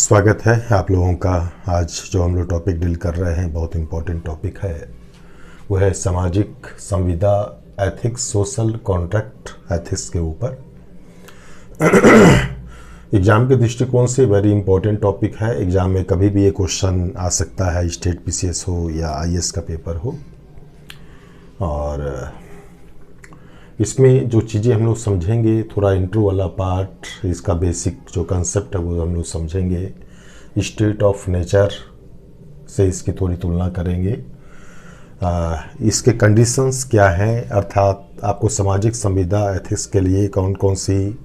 स्वागत है आप लोगों का। आज जो हम लोग टॉपिक डील कर रहे हैं बहुत इम्पोर्टेंट टॉपिक है, वो है सामाजिक संविदा एथिक्स, सोशल कॉन्ट्रैक्ट एथिक्स के ऊपर। एग्ज़ाम के दृष्टिकोण से वेरी इंपॉर्टेंट टॉपिक है। एग्ज़ाम में कभी भी ये क्वेश्चन आ सकता है, स्टेट पीसीएस हो या आईएएस का पेपर हो। और इसमें जो चीज़ें हम लोग समझेंगे, थोड़ा इंट्रो वाला पार्ट, इसका बेसिक जो कंसेप्ट है वो हम लोग समझेंगे। स्टेट ऑफ नेचर से इसकी थोड़ी तुलना करेंगे। इसके कंडीशंस क्या हैं, अर्थात आपको सामाजिक संविदा एथिक्स के लिए कौन कौन सी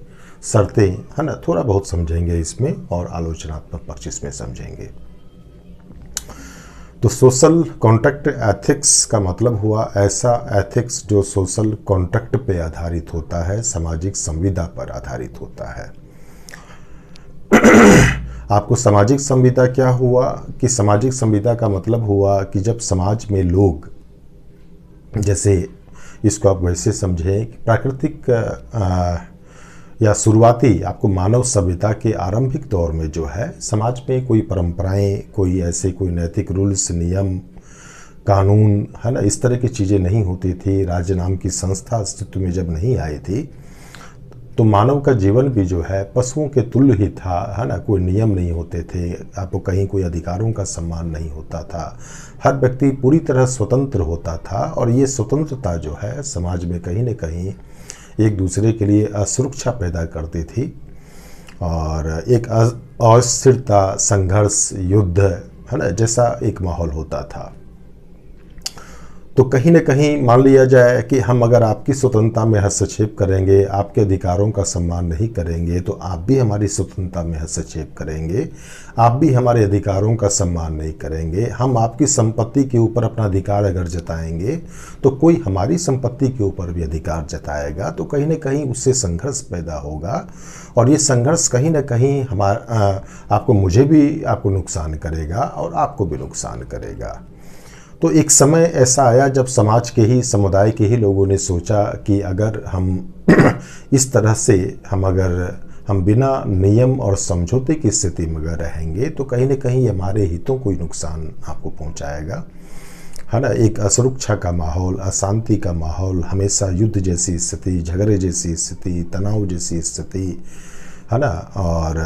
शर्तें है ना, थोड़ा बहुत समझेंगे इसमें, और आलोचनात्मक पक्ष इसमें समझेंगे। तो सोशल कॉन्ट्रैक्ट एथिक्स का मतलब हुआ ऐसा एथिक्स जो सोशल कॉन्ट्रैक्ट पे आधारित होता है, सामाजिक संविदा पर आधारित होता है। आपको सामाजिक संविदा क्या हुआ कि सामाजिक संविदा का मतलब हुआ कि जब समाज में लोग, जैसे इसको आप वैसे समझें कि प्राकृतिक या शुरुआती आपको मानव सभ्यता के आरंभिक दौर में जो है समाज में कोई परंपराएं, कोई ऐसे कोई नैतिक रूल्स, नियम, कानून है ना, इस तरह की चीज़ें नहीं होती थी। राज्य नाम की संस्था अस्तित्व में जब नहीं आई थी तो मानव का जीवन भी जो है पशुओं के तुल्य ही था, है ना। कोई नियम नहीं होते थे, आपको कहीं कोई अधिकारों का सम्मान नहीं होता था। हर व्यक्ति पूरी तरह स्वतंत्र होता था, और ये स्वतंत्रता जो है समाज में कहीं न कहीं एक दूसरे के लिए असुरक्षा पैदा करती थी, और एक अस्थिरता, संघर्ष, युद्ध है ना, जैसा एक माहौल होता था। तो कहीं न कहीं मान लिया जाए कि हम अगर आपकी स्वतंत्रता में हस्तक्षेप करेंगे, आपके अधिकारों का सम्मान नहीं करेंगे, तो आप भी हमारी स्वतंत्रता में हस्तक्षेप करेंगे, आप भी हमारे अधिकारों का सम्मान नहीं करेंगे। हम आपकी संपत्ति के ऊपर अपना अधिकार अगर जताएंगे तो कोई हमारी संपत्ति के ऊपर भी अधिकार जताएगा। तो कहीं न कहीं उससे संघर्ष पैदा होगा, और ये संघर्ष कहीं न कहीं आपको, मुझे भी आपको नुकसान करेगा और आपको भी नुकसान करेगा। तो एक समय ऐसा आया जब समाज के ही, समुदाय के ही लोगों ने सोचा कि अगर हम इस तरह से हम बिना नियम और समझौते की स्थिति में अगर रहेंगे तो कहीं न कहीं हमारे हितों को नुकसान आपको पहुंचाएगा, है ना। एक असुरक्षा का माहौल, अशांति का माहौल, हमेशा युद्ध जैसी स्थिति, झगड़े जैसी स्थिति, तनाव जैसी स्थिति, है ना, और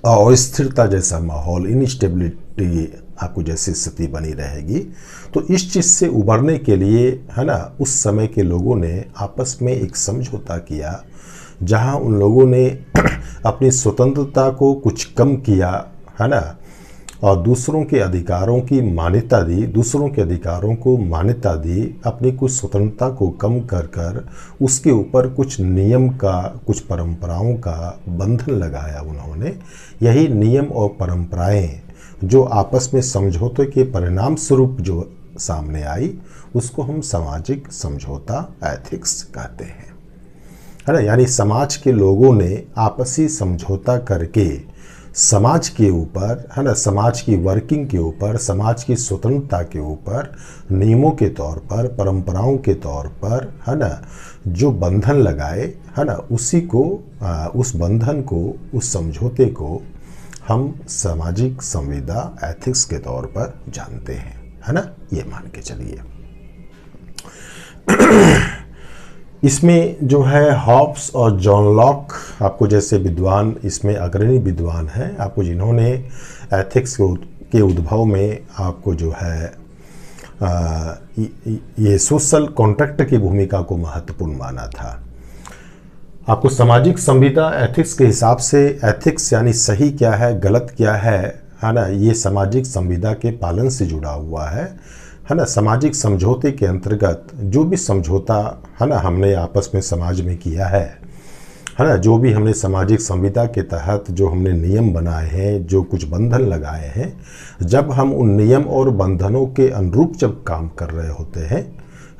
अस्थिरता जैसा माहौल, इनस्टेबिलिटी आपको जैसी स्थिति बनी रहेगी। तो इस चीज़ से उबरने के लिए, है ना, उस समय के लोगों ने आपस में एक समझौता किया, जहां उन लोगों ने अपनी स्वतंत्रता को कुछ कम किया, है ना, और दूसरों के अधिकारों की मान्यता दी, दूसरों के अधिकारों को मान्यता दी, अपनी कुछ स्वतंत्रता को कम कर कर उसके ऊपर कुछ नियम का, कुछ परंपराओं का बंधन लगाया उन्होंने। यही नियम और परंपराएं जो आपस में समझौते के परिणाम स्वरूप जो सामने आई, उसको हम सामाजिक समझौता एथिक्स कहते हैं, है ना। यानी समाज के लोगों ने आपसी समझौता करके समाज के ऊपर, है ना, समाज की वर्किंग के ऊपर, समाज की स्वतंत्रता के ऊपर, नियमों के तौर पर, परंपराओं के तौर पर, है ना, जो बंधन लगाए, है ना, उसी को, उस बंधन को, उस समझौते को हम सामाजिक संविदा एथिक्स के तौर पर जानते हैं, है ना। ये मान के चलिए। इसमें जो है हॉब्स और जॉन लॉक आपको जैसे विद्वान, इसमें अग्रणी विद्वान हैं, आपको जिन्होंने एथिक्स के उद्भव में आपको जो है ये सोशल कॉन्ट्रैक्ट की भूमिका को महत्वपूर्ण माना था। आपको सामाजिक संविदा एथिक्स के हिसाब से, एथिक्स यानी सही क्या है, गलत क्या है ना, ये सामाजिक संविदा के पालन से जुड़ा हुआ है ना। सामाजिक समझौते के अंतर्गत जो भी समझौता, है ना, हमने आपस में समाज में किया है ना, जो भी हमने सामाजिक संविदा के तहत जो हमने नियम बनाए हैं, जो कुछ बंधन लगाए हैं, जब हम उन नियम और बंधनों के अनुरूप जब काम कर रहे होते हैं,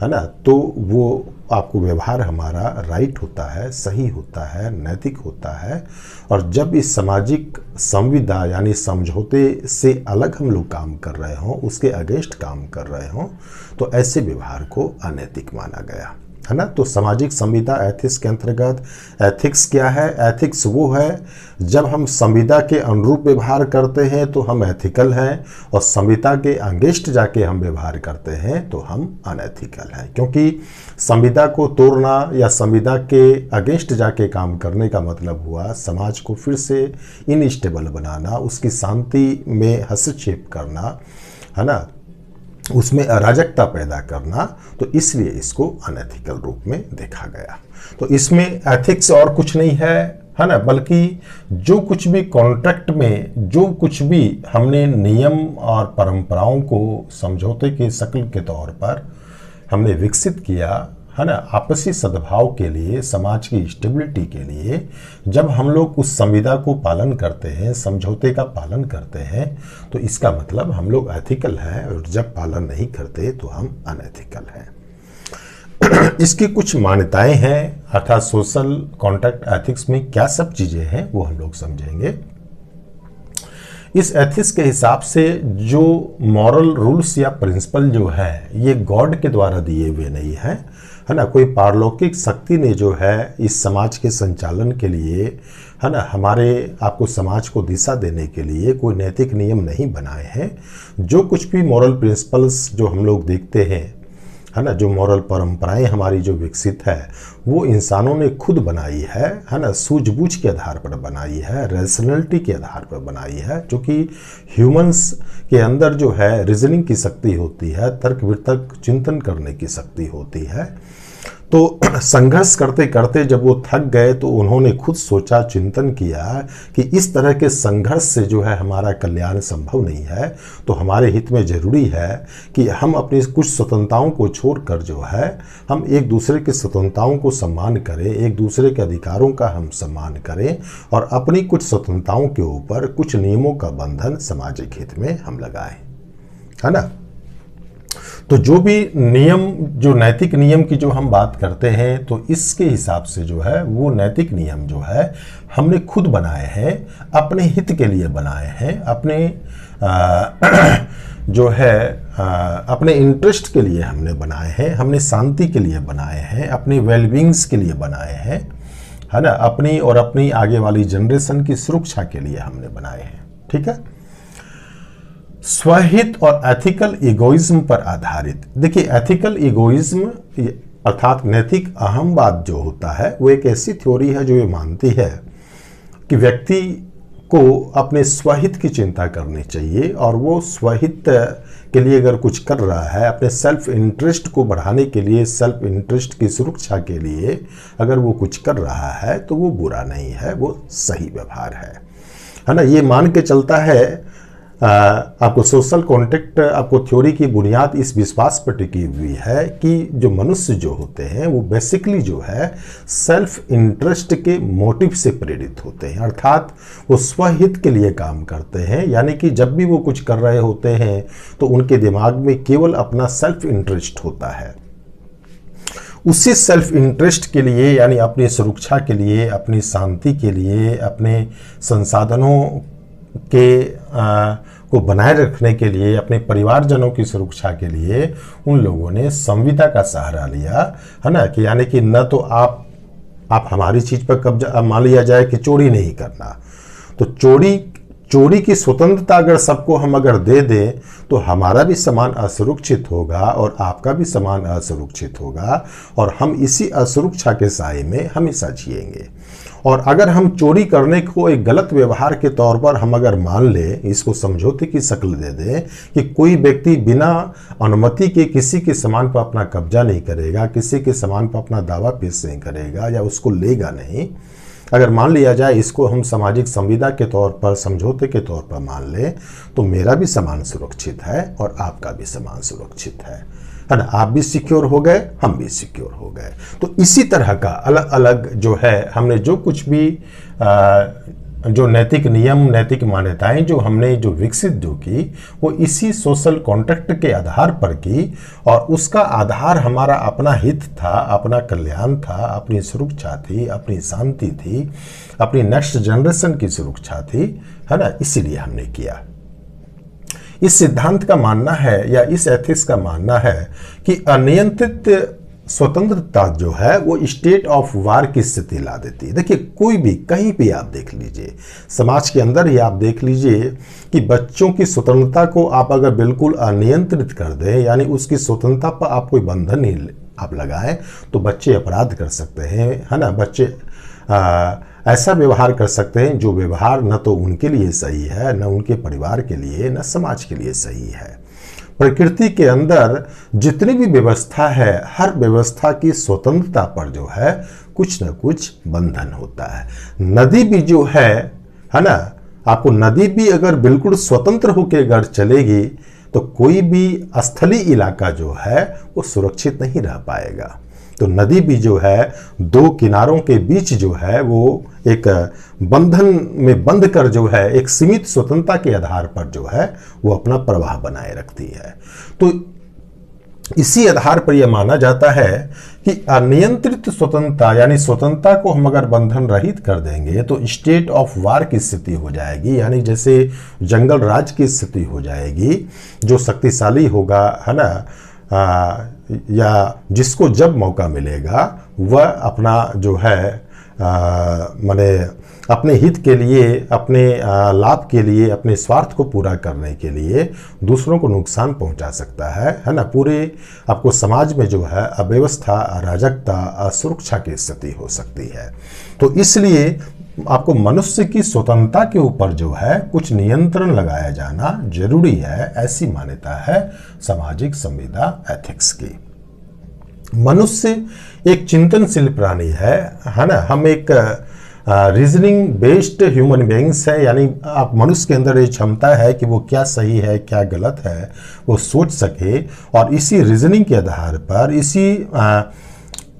है ना, तो वो आपको व्यवहार हमारा राइट होता है, सही होता है, नैतिक होता है। और जब इस सामाजिक संविदा यानी समझौते से अलग हम लोग काम कर रहे हों, उसके अगेंस्ट काम कर रहे हों, तो ऐसे व्यवहार को अनैतिक माना गया, है ना। तो सामाजिक संविदा एथिक्स के अंतर्गत, एथिक्स क्या है? एथिक्स वो है जब हम संविदा के अनुरूप व्यवहार करते हैं तो हम एथिकल हैं, और संविदा के अगेंस्ट जाके हम व्यवहार करते हैं तो हम अनएथिकल हैं। क्योंकि संविदा को तोड़ना या संविदा के अगेंस्ट जाके काम करने का मतलब हुआ समाज को फिर से इनस्टेबल बनाना, उसकी शांति में हस्तक्षेप करना, है ना, उसमें अराजकता पैदा करना। तो इसलिए इसको अनएथिकल रूप में देखा गया। तो इसमें एथिक्स और कुछ नहीं है ना, बल्कि जो कुछ भी कॉन्ट्रैक्ट में जो कुछ भी हमने नियम और परंपराओं को समझौते के शक्ल के तौर पर हमने विकसित किया, है ना, आपसी सद्भाव के लिए, समाज की स्टेबिलिटी के लिए, जब हम लोग उस संविदा को पालन करते हैं, समझौते का पालन करते हैं, तो इसका मतलब हम लोग एथिकल हैं, और जब पालन नहीं करते तो हम अनएथिकल हैं। इसकी कुछ मान्यताएं हैं, अर्थात सोशल कॉन्ट्रैक्ट एथिक्स में क्या सब चीजें हैं वो हम लोग समझेंगे। इस एथिक्स के हिसाब से जो मॉरल रूल्स या प्रिंसिपल जो है ये गॉड के द्वारा दिए हुए नहीं है, है ना। कोई पारलौकिक शक्ति ने जो है इस समाज के संचालन के लिए, है ना, हमारे आपको समाज को दिशा देने के लिए कोई नैतिक नियम नहीं बनाए हैं। जो कुछ भी मॉरल प्रिंसिपल्स जो हम लोग देखते हैं, है ना, जो मॉरल परंपराएं हमारी जो विकसित है वो इंसानों ने खुद बनाई है ना, सूझबूझ के आधार पर बनाई है, रैशनैलिटी के आधार पर बनाई है। क्योंकि ह्यूमंस के अंदर जो है रीजनिंग की शक्ति होती है, तर्क वितर्क चिंतन करने की शक्ति होती है। तो संघर्ष करते करते जब वो थक गए तो उन्होंने खुद सोचा, चिंतन किया कि इस तरह के संघर्ष से जो है हमारा कल्याण संभव नहीं है। तो हमारे हित में जरूरी है कि हम अपनी कुछ स्वतंत्रताओं को छोड़कर जो है हम एक दूसरे की स्वतंत्रताओं को सम्मान करें, एक दूसरे के अधिकारों का हम सम्मान करें, और अपनी कुछ स्वतंत्रताओं के ऊपर कुछ नियमों का बंधन सामाजिक हित में हम लगाएं, है ना। तो जो भी नियम, जो नैतिक नियम की जो हम बात करते हैं, तो इसके हिसाब से जो है वो नैतिक नियम जो है हमने खुद बनाए हैं, अपने हित के लिए बनाए हैं, अपने जो है अपने इंटरेस्ट के लिए हमने बनाए हैं, हमने शांति के लिए बनाए हैं, अपने वेलबींग्स के लिए बनाए हैं, है ना, अपनी और अपनी आगे वाली जनरेशन की सुरक्षा के लिए हमने बनाए हैं। ठीक है। स्वहित और एथिकल इगोइज्म पर आधारित। देखिए, एथिकल इगोइज्म अर्थात नैतिक अहमवाद जो होता है वो एक ऐसी थ्योरी है जो ये मानती है कि व्यक्ति को अपने स्वहित की चिंता करनी चाहिए, और वो स्वहित के लिए अगर कुछ कर रहा है, अपने सेल्फ इंटरेस्ट को बढ़ाने के लिए, सेल्फ इंटरेस्ट की सुरक्षा के लिए अगर वो कुछ कर रहा है तो वो बुरा नहीं है, वो सही व्यवहार है ना। ये मान के चलता है आपको सोशल कॉन्ट्रैक्ट, आपको थ्योरी की बुनियाद इस विश्वास पर टिकी हुई है कि जो मनुष्य जो होते हैं वो बेसिकली जो है सेल्फ इंटरेस्ट के मोटिव से प्रेरित होते हैं, अर्थात वो स्वहित के लिए काम करते हैं। यानी कि जब भी वो कुछ कर रहे होते हैं तो उनके दिमाग में केवल अपना सेल्फ इंटरेस्ट होता है। उसी सेल्फ इंटरेस्ट के लिए, यानी अपनी सुरक्षा के लिए, अपनी शांति के लिए, अपने संसाधनों के को बनाए रखने के लिए, अपने परिवारजनों की सुरक्षा के लिए उन लोगों ने संविदा का सहारा लिया, है ना। कि यानी कि न तो आप हमारी चीज पर कब्जा, मान लिया जाए कि चोरी नहीं करना, तो चोरी की स्वतंत्रता अगर सबको हम अगर दे दें तो हमारा भी सामान असुरक्षित होगा और आपका भी सामान असुरक्षित होगा, और हम इसी असुरक्षा के साए में हमेशा जिएंगे। और अगर हम चोरी करने को एक गलत व्यवहार के तौर पर हम अगर मान लें, इसको समझौते की शक्ल दे दें कि कोई व्यक्ति बिना अनुमति के किसी के सामान पर अपना कब्जा नहीं करेगा, किसी के सामान पर अपना दावा पेश नहीं करेगा या उसको लेगा नहीं, अगर मान लिया जाए इसको हम सामाजिक संविदा के तौर पर, समझौते के तौर पर मान लें, तो मेरा भी सामान सुरक्षित है और आपका भी सामान सुरक्षित है ना। आप भी सिक्योर हो गए, हम भी सिक्योर हो गए। तो इसी तरह का अलग अलग जो है हमने जो कुछ भी जो नैतिक नियम, नैतिक मान्यताएं जो हमने जो विकसित जो की, वो इसी सोशल कॉन्ट्रैक्ट के आधार पर की, और उसका आधार हमारा अपना हित था, अपना कल्याण था, अपनी सुरक्षा थी, अपनी शांति थी, अपनी नेक्स्ट जनरेशन की सुरक्षा थी, है ना। इसीलिए हमने किया। इस सिद्धांत का मानना है, या इस एथिक्स का मानना है कि अनियंत्रित स्वतंत्रता जो है वो स्टेट ऑफ वार की स्थिति ला देती है। देखिए कोई भी कहीं भी आप देख लीजिए, समाज के अंदर ही आप देख लीजिए कि बच्चों की स्वतंत्रता को आप अगर बिल्कुल अनियंत्रित कर दें, यानी उसकी स्वतंत्रता पर आप कोई बंधन नहीं आप लगाएं, तो बच्चे अपराध कर सकते हैं, है ना। बच्चे ऐसा व्यवहार कर सकते हैं जो व्यवहार न तो उनके लिए सही है, न उनके परिवार के लिए, न समाज के लिए सही है। प्रकृति के अंदर जितनी भी व्यवस्था है, हर व्यवस्था की स्वतंत्रता पर जो है कुछ न कुछ बंधन होता है। नदी भी जो है ना, आपको नदी भी अगर बिल्कुल स्वतंत्र होकर अगर चलेगी तो कोई भी स्थलीय इलाका जो है वो सुरक्षित नहीं रह पाएगा। तो नदी भी जो है दो किनारों के बीच जो है वो एक बंधन में बंध कर जो है एक सीमित स्वतंत्रता के आधार पर जो है वो अपना प्रवाह बनाए रखती है। तो इसी आधार पर यह माना जाता है कि अनियंत्रित स्वतंत्रता, यानी स्वतंत्रता को हम अगर बंधन रहित कर देंगे तो स्टेट ऑफ वार की स्थिति हो जाएगी, यानी जैसे जंगल राज की स्थिति हो जाएगी। जो शक्तिशाली होगा, है ना, या जिसको जब मौका मिलेगा वह अपना जो है माने अपने हित के लिए, अपने लाभ के लिए, अपने स्वार्थ को पूरा करने के लिए दूसरों को नुकसान पहुंचा सकता है ना। पूरे आपको समाज में जो है अव्यवस्था, अराजकता, असुरक्षा की स्थिति हो सकती है। तो इसलिए आपको मनुष्य की स्वतंत्रता के ऊपर जो है कुछ नियंत्रण लगाया जाना जरूरी है, ऐसी मान्यता है सामाजिक संविदा एथिक्स की। मनुष्य एक चिंतनशील प्राणी है ना। हम एक रीजनिंग बेस्ड ह्यूमन बीइंग्स है, यानी आप मनुष्य के अंदर ये क्षमता है कि वो क्या सही है क्या गलत है वो सोच सके, और इसी रीजनिंग के आधार पर, इसी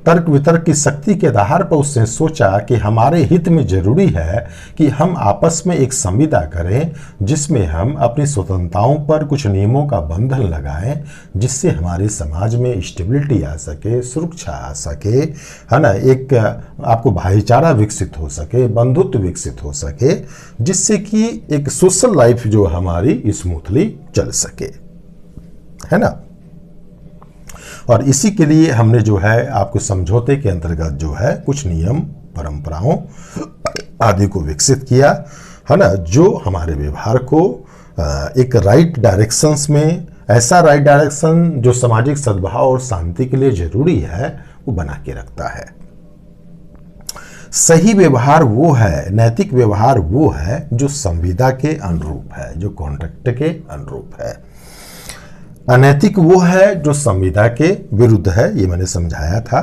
तर्क वितर्क की शक्ति के आधार पर उसने सोचा कि हमारे हित में जरूरी है कि हम आपस में एक संविदा करें जिसमें हम अपनी स्वतंत्रताओं पर कुछ नियमों का बंधन लगाएं, जिससे हमारे समाज में स्टेबिलिटी आ सके, सुरक्षा आ सके, है ना। एक आपको भाईचारा विकसित हो सके, बंधुत्व विकसित हो सके, जिससे कि एक सोशल लाइफ जो हमारी स्मूथली चल सके, है ना। और इसी के लिए हमने जो है आपको समझौते के अंतर्गत जो है कुछ नियम, परंपराओं आदि को विकसित किया, है ना, जो हमारे व्यवहार को एक राइट डायरेक्शंस में, ऐसा राइट डायरेक्शन जो सामाजिक सद्भाव और शांति के लिए जरूरी है, वो बना के रखता है। सही व्यवहार वो है, नैतिक व्यवहार वो है जो संविदा के अनुरूप है, जो कॉन्ट्रैक्ट के अनुरूप है। अनैतिक वो है जो संविदा के विरुद्ध है, ये मैंने समझाया था।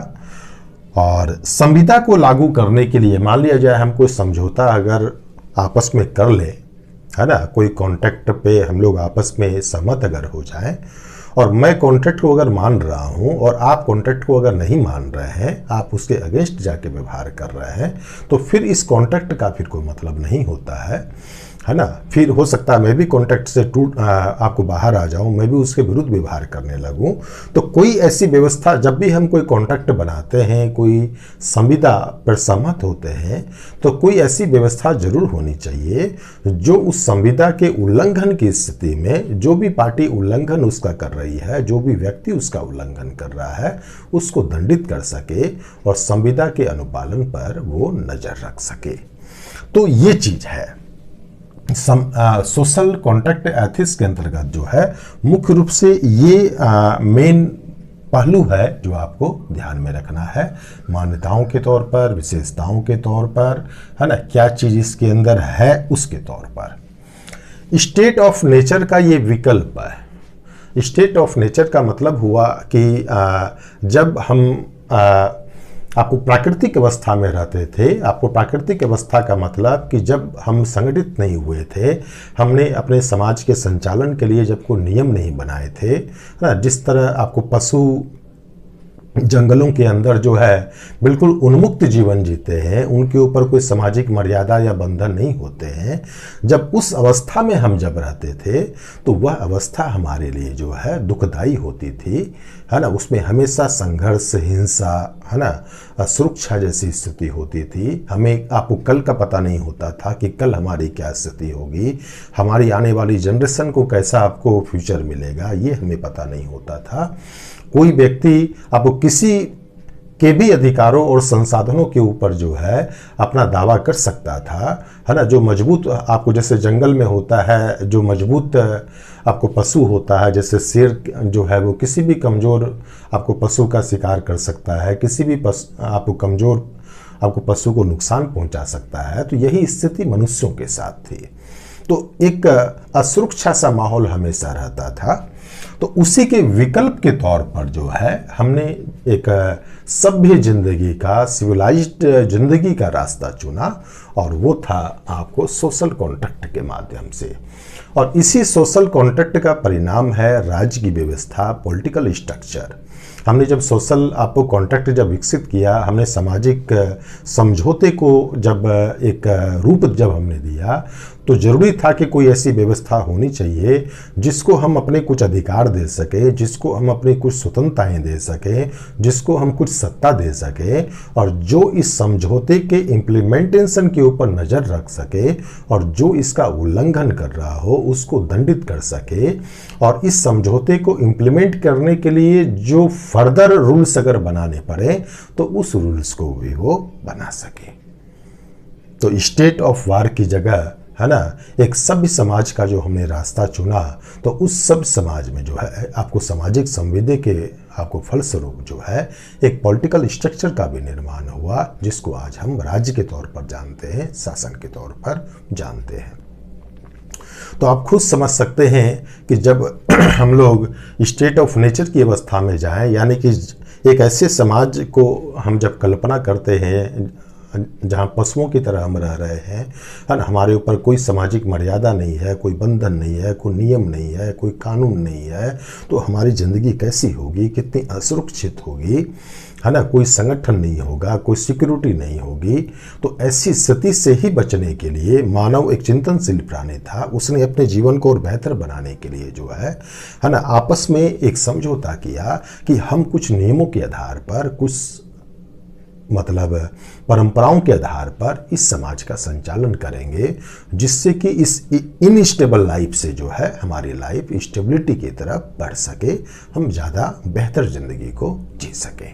और संविदा को लागू करने के लिए मान लिया जाए हम कोई समझौता अगर आपस में कर ले, है ना, कोई कॉन्ट्रैक्ट पे हम लोग आपस में सहमत अगर हो जाए, और मैं कॉन्ट्रैक्ट को अगर मान रहा हूं और आप कॉन्ट्रैक्ट को अगर नहीं मान रहे हैं, आप उसके अगेंस्ट जाके व्यवहार कर रहे हैं, तो फिर इस कॉन्ट्रैक्ट का फिर कोई मतलब नहीं होता है ना। फिर हो सकता है मैं भी कॉन्ट्रैक्ट से आपको बाहर आ जाऊं, मैं भी उसके विरुद्ध व्यवहार करने लगूं। तो कोई ऐसी व्यवस्था, जब भी हम कोई कॉन्ट्रैक्ट बनाते हैं, कोई संविदा पर सहमत होते हैं, तो कोई ऐसी व्यवस्था जरूर होनी चाहिए जो उस संविदा के उल्लंघन की स्थिति में, जो भी पार्टी उल्लंघन उसका कर रही है, जो भी व्यक्ति उसका उल्लंघन कर रहा है, उसको दंडित कर सके और संविदा के अनुपालन पर वो नजर रख सके। तो ये चीज है सोशल कॉन्ट्रैक्ट एथिक्स के अंतर्गत जो है मुख्य रूप से ये मेन पहलू है जो आपको ध्यान में रखना है, मान्यताओं के तौर पर, विशेषताओं के तौर पर, है ना, क्या चीज इसके अंदर है उसके तौर पर। स्टेट ऑफ नेचर का ये विकल्प है। स्टेट ऑफ नेचर का मतलब हुआ कि जब हम आपको प्राकृतिक अवस्था में रहते थे, आपको प्राकृतिक अवस्था का मतलब कि जब हम संगठित नहीं हुए थे, हमने अपने समाज के संचालन के लिए जब कोई नियम नहीं बनाए थे, ना, जिस तरह आपको पशु जंगलों के अंदर जो है बिल्कुल उन्मुक्त जीवन जीते हैं, उनके ऊपर कोई सामाजिक मर्यादा या बंधन नहीं होते हैं, जब उस अवस्था में हम जब रहते थे तो वह अवस्था हमारे लिए जो है दुखदाई होती थी, है ना। उसमें हमेशा संघर्ष, हिंसा, है ना, सुरक्षा जैसी स्थिति होती थी। हमें आपको कल का पता नहीं होता था कि कल हमारी क्या स्थिति होगी, हमारी आने वाली जनरेशन को कैसा आपको फ्यूचर मिलेगा, ये हमें पता नहीं होता था। कोई व्यक्ति आपको किसी के भी अधिकारों और संसाधनों के ऊपर जो है अपना दावा कर सकता था, है ना। जो मजबूत आपको जैसे जंगल में होता है, जो मजबूत आपको पशु होता है, जैसे शेर जो है वो किसी भी कमज़ोर आपको पशु का शिकार कर सकता है, किसी भी आपको कमज़ोर आपको पशु को नुकसान पहुंचा सकता है। तो यही स्थिति मनुष्यों के साथ थी। तो एक असुरक्षा सा माहौल हमेशा रहता था। तो उसी के विकल्प के तौर पर जो है हमने एक सभ्य जिंदगी का, सिविलाइज्ड जिंदगी का रास्ता चुना, और वो था आपको सोशल कॉन्ट्रैक्ट के माध्यम से। और इसी सोशल कॉन्ट्रैक्ट का परिणाम है राज्य की व्यवस्था, पॉलिटिकल स्ट्रक्चर। हमने जब सोशल आपको कॉन्ट्रैक्ट जब विकसित किया, हमने सामाजिक समझौते को जब एक रूप जब हमने दिया, तो जरूरी था कि कोई ऐसी व्यवस्था होनी चाहिए जिसको हम अपने कुछ अधिकार दे सके, जिसको हम अपनी कुछ स्वतंत्रताएं दे सके, जिसको हम कुछ सत्ता दे सके, और जो इस समझौते के इम्प्लीमेंटेशन के ऊपर नज़र रख सके, और जो इसका उल्लंघन कर रहा हो उसको दंडित कर सके, और इस समझौते को इम्प्लीमेंट करने के लिए जो फर्दर रूल्स अगर बनाने पड़े तो उस रूल्स को भी वो बना सके। तो स्टेट ऑफ वार की जगह, है ना, एक सभ्य समाज का जो हमने रास्ता चुना, तो उस सभ्य समाज में जो है आपको सामाजिक संविदा के आपको फलस्वरूप जो है एक पॉलिटिकल स्ट्रक्चर का भी निर्माण हुआ, जिसको आज हम राज्य के तौर पर जानते हैं, शासन के तौर पर जानते हैं। तो आप खुद समझ सकते हैं कि जब हम लोग स्टेट ऑफ नेचर की अवस्था में जाएं, यानी कि एक ऐसे समाज को हम जब कल्पना करते हैं जहाँ पशुओं की तरह हम रह रहे हैं, है ना, हमारे ऊपर कोई सामाजिक मर्यादा नहीं है, कोई बंधन नहीं है, कोई नियम नहीं है, कोई कानून नहीं है, तो हमारी ज़िंदगी कैसी होगी, कितनी असुरक्षित होगी, है ना। कोई संगठन नहीं होगा, कोई सिक्योरिटी नहीं होगी। तो ऐसी स्थिति से ही बचने के लिए मानव एक चिंतनशील प्राणी था। उसने अपने जीवन को और बेहतर बनाने के लिए जो है ना, आपस में एक समझौता किया कि हम कुछ नियमों के आधार पर, कुछ मतलब परंपराओं के आधार पर इस समाज का संचालन करेंगे, जिससे कि इस इनस्टेबल लाइफ से जो है हमारी लाइफ स्टेबिलिटी की तरफ बढ़ सके, हम ज़्यादा बेहतर जिंदगी को जी सकें।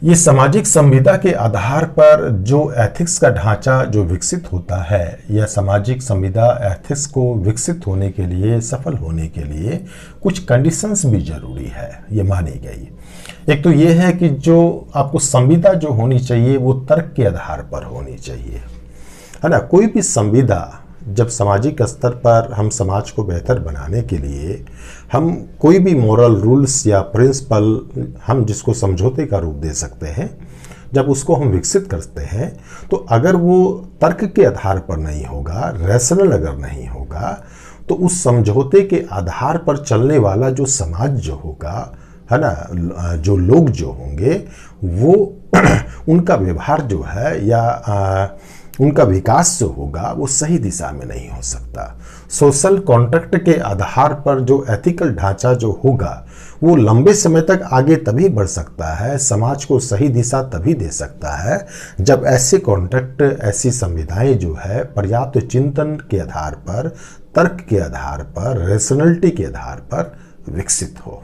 ये सामाजिक संविदा के आधार पर जो एथिक्स का ढांचा जो विकसित होता है, या सामाजिक संविदा एथिक्स को विकसित होने के लिए, सफल होने के लिए कुछ कंडीशंस भी जरूरी है, ये मानी गई। एक तो ये है कि जो आपको संविदा जो होनी चाहिए वो तर्क के आधार पर होनी चाहिए, है ना। कोई भी संविदा जब सामाजिक स्तर पर हम समाज को बेहतर बनाने के लिए हम कोई भी मॉरल रूल्स या प्रिंसिपल, हम जिसको समझौते का रूप दे सकते हैं, जब उसको हम विकसित करते हैं, तो अगर वो तर्क के आधार पर नहीं होगा, रैशनल अगर नहीं होगा, तो उस समझौते के आधार पर चलने वाला जो समाज जो होगा, है ना, जो लोग जो होंगे, वो उनका व्यवहार जो है या उनका विकास जो होगा वो सही दिशा में नहीं हो सकता। सोशल कॉन्ट्रैक्ट के आधार पर जो एथिकल ढांचा जो होगा वो लंबे समय तक आगे तभी बढ़ सकता है, समाज को सही दिशा तभी दे सकता है, जब ऐसे कॉन्ट्रैक्ट, ऐसी संविधाएं जो है पर्याप्त चिंतन के आधार पर, तर्क के आधार पर, रैशनलिटी के आधार पर विकसित हो,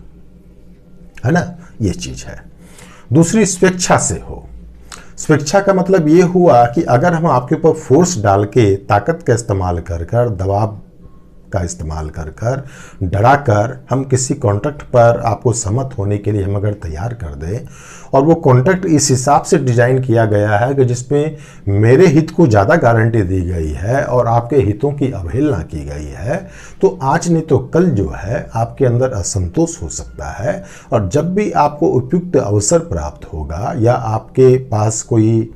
है ना, ये चीज है। दूसरी, स्वेच्छा से हो। स्वेच्छा का मतलब ये हुआ कि अगर हम आपके ऊपर फोर्स डाल के, ताकत का इस्तेमाल कर कर, दबाव का इस्तेमाल कर कर, डरा कर हम किसी कॉन्ट्रैक्ट पर आपको सहमत होने के लिए हम अगर तैयार कर दें, और वो कॉन्ट्रैक्ट इस हिसाब से डिजाइन किया गया है कि जिसमें मेरे हित को ज़्यादा गारंटी दी गई है और आपके हितों की अवहेलना की गई है, तो आज नहीं तो कल जो है आपके अंदर असंतोष हो सकता है। और जब भी आपको उपयुक्त अवसर प्राप्त होगा या आपके पास कोई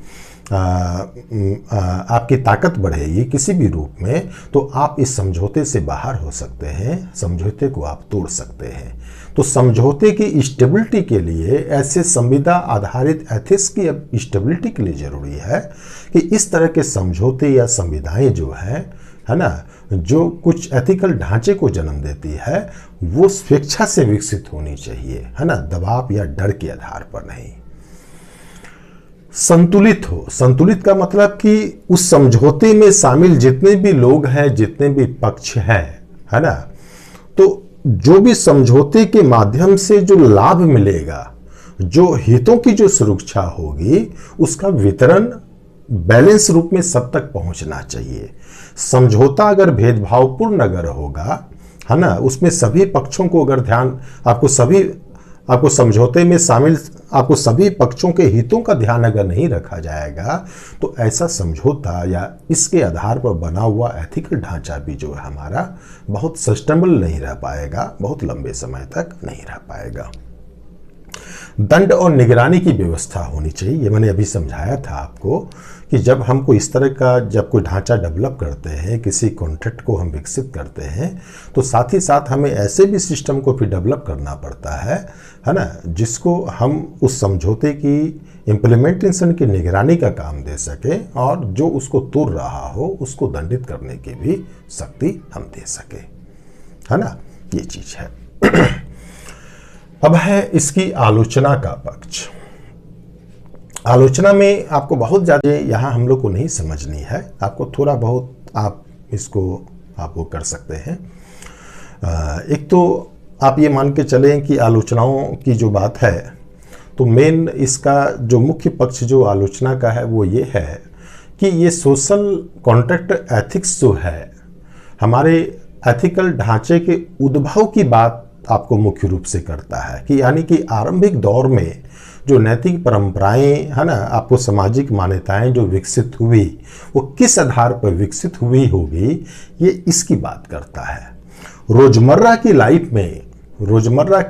आपकी ताकत बढ़ेगी किसी भी रूप में, तो आप इस समझौते से बाहर हो सकते हैं, समझौते को आप तोड़ सकते हैं। तो समझौते की स्टेबिलिटी के लिए, ऐसे संविदा आधारित एथिक्स की स्टेबिलिटी के लिए जरूरी है कि इस तरह के समझौते या संविधाएं जो है ना, जो कुछ एथिकल ढांचे को जन्म देती है, वो स्वेच्छा से विकसित होनी चाहिए, है ना, दबाव या डर के आधार पर नहीं। संतुलित हो। संतुलित का मतलब कि उस समझौते में शामिल जितने भी लोग हैं, जितने भी पक्ष हैं, है ना, तो जो भी समझौते के माध्यम से जो लाभ मिलेगा, जो हितों की जो सुरक्षा होगी, उसका वितरण बैलेंस रूप में सब तक पहुंचना चाहिए। समझौता अगर भेदभावपूर्ण अगर होगा, है ना, उसमें सभी पक्षों को अगर ध्यान, आपको समझौते में शामिल आपको सभी पक्षों के हितों का ध्यान अगर नहीं रखा जाएगा, तो ऐसा समझौता या इसके आधार पर बना हुआ एथिकल ढांचा भी जो है हमारा बहुत सस्टेनेबल नहीं रह पाएगा, बहुत लंबे समय तक नहीं रह पाएगा। दंड और निगरानी की व्यवस्था होनी चाहिए। ये मैंने अभी समझाया था आपको कि जब हमको इस तरह का जब कोई ढांचा डेवलप करते हैं, किसी कॉन्ट्रैक्ट को हम विकसित करते हैं, तो साथ ही साथ हमें ऐसे भी सिस्टम को फिर डेवलप करना पड़ता है ना, जिसको हम उस समझौते की इम्प्लीमेंटेशन की निगरानी का काम दे सके और जो उसको तोड़ रहा हो उसको दंडित करने की भी शक्ति हम दे सके, है ना, ये चीज है। अब है इसकी आलोचना का पक्ष। आलोचना में आपको बहुत ज़्यादा यहाँ हम लोग को नहीं समझनी है, आपको थोड़ा बहुत आप इसको आप वो कर सकते हैं। एक तो आप ये मान के चलें कि आलोचनाओं की जो बात है, तो मेन इसका जो मुख्य पक्ष जो आलोचना का है वो ये है कि ये सोशल कॉन्ट्रैक्ट एथिक्स जो है, हमारे एथिकल ढांचे के उद्भव की बात आपको मुख्य रूप से करता है कि यानी कि आरंभिक दौर में जो नैतिक परंपराएं, है ना, आपको सामाजिक मान्यताएं जो विकसित हुई, वो किस आधार पर विकसित हुई होगी, ये इसकी बात करता है। रोजमर्रा की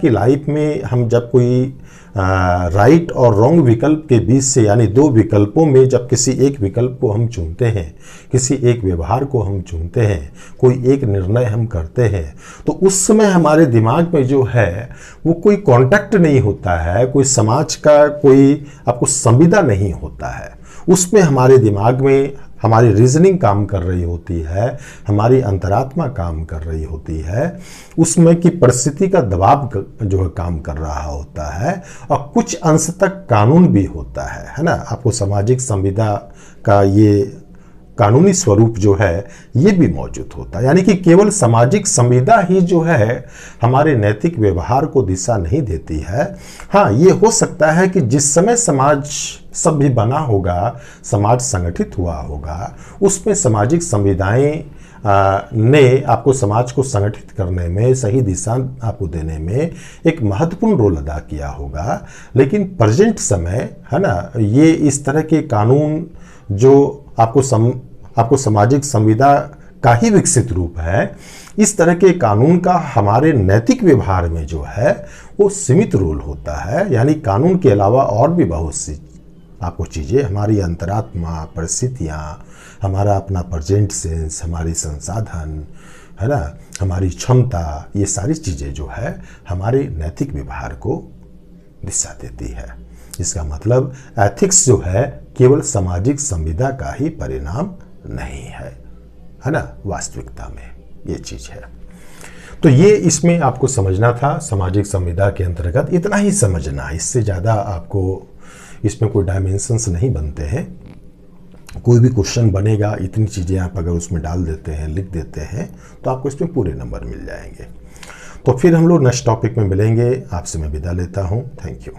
लाइफ में हम जब कोई राइट और रॉन्ग विकल्प के बीच से, यानी दो विकल्पों में जब किसी एक विकल्प को हम चुनते हैं, किसी एक व्यवहार को हम चुनते हैं, कोई एक निर्णय हम करते हैं, तो उस समय हमारे दिमाग में जो है वो कोई कॉन्टैक्ट नहीं होता है, कोई समाज का कोई आपको संविदा नहीं होता है। उसमें हमारे दिमाग में हमारी रीजनिंग काम कर रही होती है, हमारी अंतरात्मा काम कर रही होती है, उसमें की परिस्थिति का दबाव जो है काम कर रहा होता है, और कुछ अंश तक कानून भी होता है ना। आपको सामाजिक संविदा का ये कानूनी स्वरूप जो है ये भी मौजूद होता है, यानी कि केवल सामाजिक संविदा ही जो है हमारे नैतिक व्यवहार को दिशा नहीं देती है। हाँ, ये हो सकता है कि जिस समय समाज सभ्य बना होगा, समाज संगठित हुआ होगा, उसमें सामाजिक संविदाएं ने आपको समाज को संगठित करने में, सही दिशा आपको देने में एक महत्वपूर्ण रोल अदा किया होगा। लेकिन प्रेजेंट समय, है ना, ये इस तरह के कानून जो आपको सामाजिक संविदा का ही विकसित रूप है, इस तरह के कानून का हमारे नैतिक व्यवहार में जो है वो सीमित रोल होता है। यानी कानून के अलावा और भी बहुत सी आपको चीज़ें, हमारी अंतरात्मा, परिस्थितियाँ, हमारा अपना प्रेजेंट सेंस, हमारी संसाधन, है ना, हमारी क्षमता, ये सारी चीज़ें जो है हमारे नैतिक व्यवहार को दिशा देती है। इसका मतलब एथिक्स जो है केवल सामाजिक संविदा का ही परिणाम नहीं है ना, वास्तविकता में ये चीज है। तो ये इसमें आपको समझना था, सामाजिक संविदा के अंतर्गत इतना ही समझना, इससे ज़्यादा आपको इसमें कोई डायमेंशंस नहीं बनते हैं। कोई भी क्वेश्चन बनेगा, इतनी चीज़ें आप अगर उसमें डाल देते हैं, लिख देते हैं, तो आपको इसमें पूरे नंबर मिल जाएंगे। तो फिर हम लोग नेक्स्ट टॉपिक में मिलेंगे। आपसे मैं विदा लेता हूँ। Thank you.